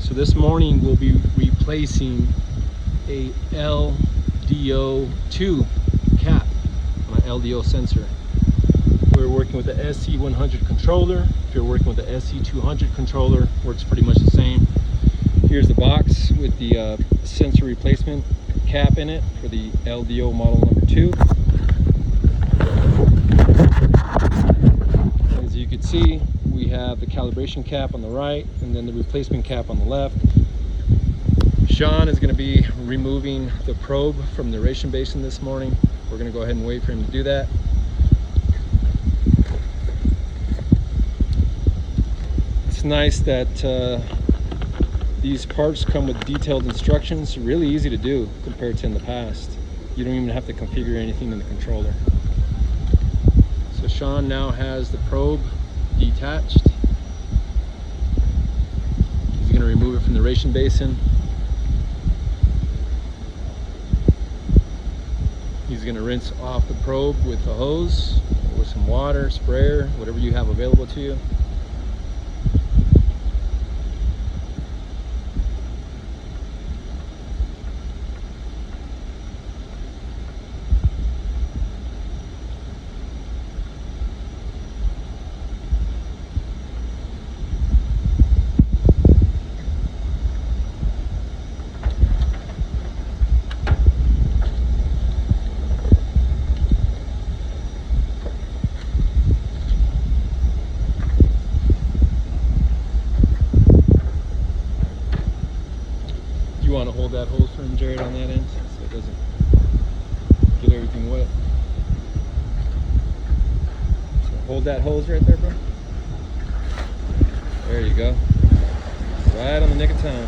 So this morning we'll be replacing a LDO2 cap on an LDO sensor. We're working with the SC100 controller. If you're working with the SC200 controller, works pretty much the same. Here's the box with the sensor replacement cap in it for the LDO model number 2. As you can see, we have the calibration cap on the right and then the replacement cap on the left. Sean is going to be removing the probe from the aeration basin this morning. We're going to go ahead and wait for him to do that. It's nice that these parts come with detailed instructions. Really easy to do compared to in the past. You don't even have to configure anything in the controller. So Sean now has the probe detached. He's going to remove it from the aeration basin. He's going to rinse off the probe with a hose or some water, sprayer, whatever you have available to you. You want to hold that hose for him, Jared, on that end so it doesn't get everything wet. So hold that hose right there, bro. There you go. Right on the nick of time.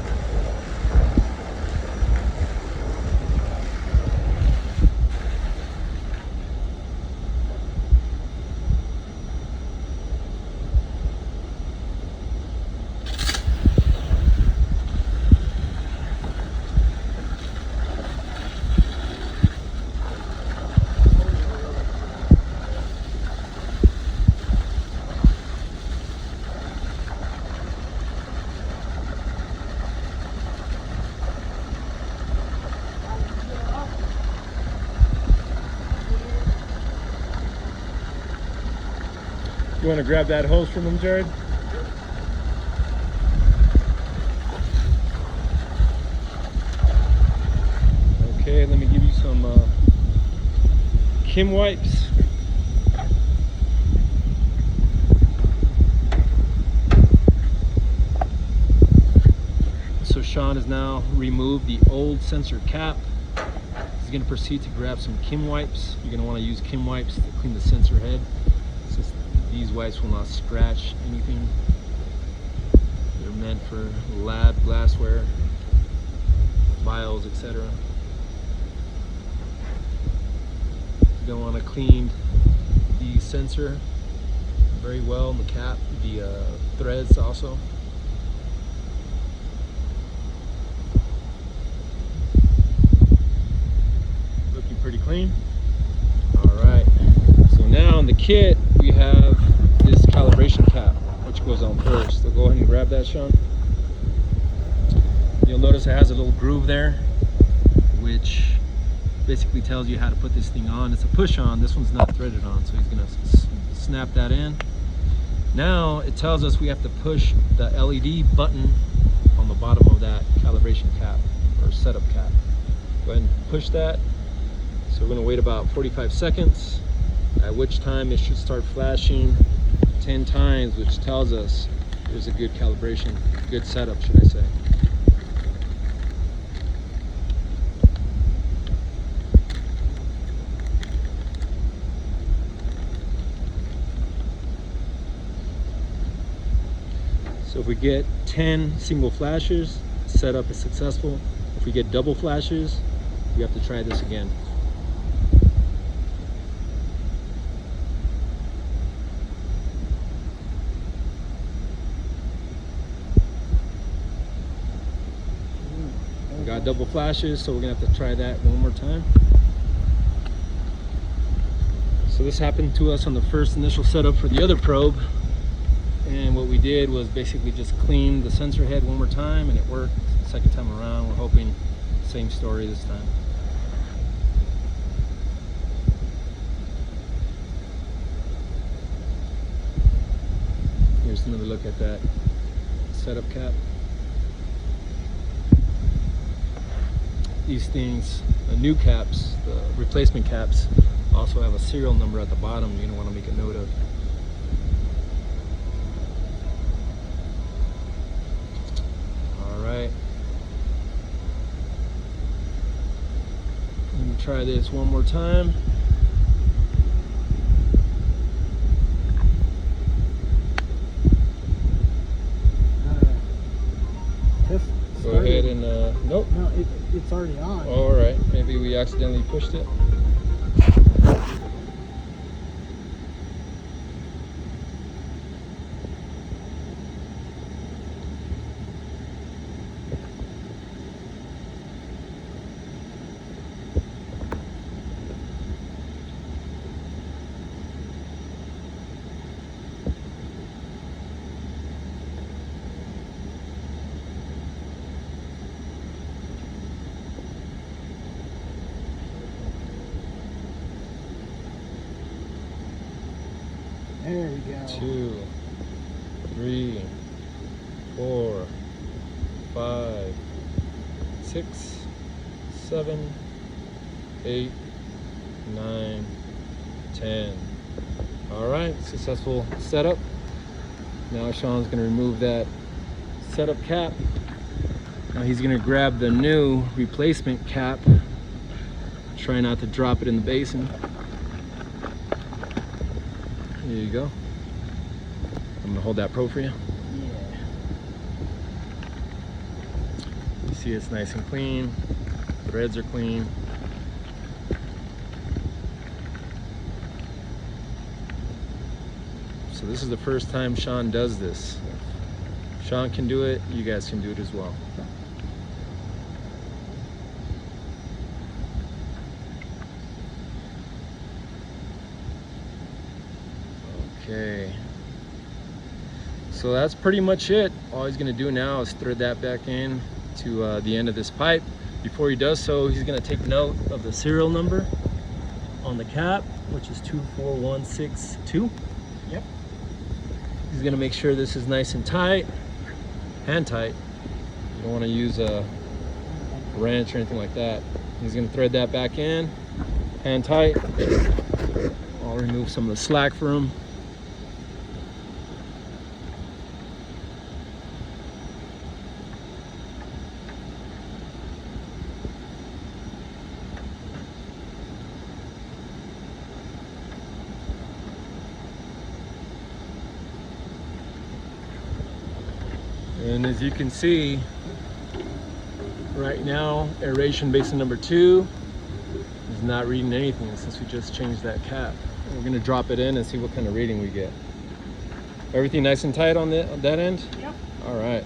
You want to grab that hose from him, Jared? Okay, let me give you some Kim wipes. So Sean has now removed the old sensor cap. He's going to proceed to grab some Kim wipes. You're going to want to use Kim wipes to clean the sensor head, since these wipes will not scratch anything. They're meant for lab glassware, vials, etc. You're going to want to clean the sensor very well, and the cap, the threads also. Looking pretty clean. Alright, so now in the kit we have this calibration cap, which goes on first. So go ahead and grab that, Sean. You'll notice it has a little groove there, which basically tells you how to put this thing on. It's a push on, this one's not threaded on, so he's gonna snap that in. Now it tells us we have to push the LED button on the bottom of that calibration cap or setup cap. Go ahead and push that. So we're gonna wait about 45 seconds, at which time it should start flashing 10 times, which tells us there's a good calibration, good setup, should I say. So if we get 10 single flashes, setup is successful. If we get double flashes, we have to try this again. We got double flashes, so we're gonna have to try that one more time. So this happened to us on the first initial setup for the other probe. And what we did was basically just clean the sensor head one more time, and it worked. Second time around, we're hoping same story this time. Here's another look at that setup cap. These things, the new caps, the replacement caps, also have a serial number at the bottom you're going to want to make a note of. Alright. Let me try this one more time. Go ahead and, nope. No, it's already on. All right, maybe we accidentally pushed it. There we go. 2, 3, 4, 5, 6, 7, 8, 9, 10. All right, successful setup. Now Sean's going to remove that setup cap. Now he's going to grab the new replacement cap. Try not to drop it in the basin. There you go. I'm gonna hold that pro for you. Yeah. You see it's nice and clean. Threads are clean. So this is the first time Sean does this. If Sean can do it, you guys can do it as well. Okay, so that's pretty much it. All he's going to do now is thread that back in to the end of this pipe. Before he does so, he's going to take note of the serial number on the cap, which is 24162. Yep. He's going to make sure this is nice and tight, hand tight. You don't want to use a wrench or anything like that. He's going to thread that back in, hand tight. I'll remove some of the slack for him. And as you can see, right now, aeration basin number 2 is not reading anything since we just changed that cap. We're gonna drop it in and see what kind of reading we get. Everything nice and tight on that end? Yep. All right.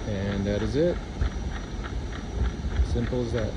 And that is it. Simple as that.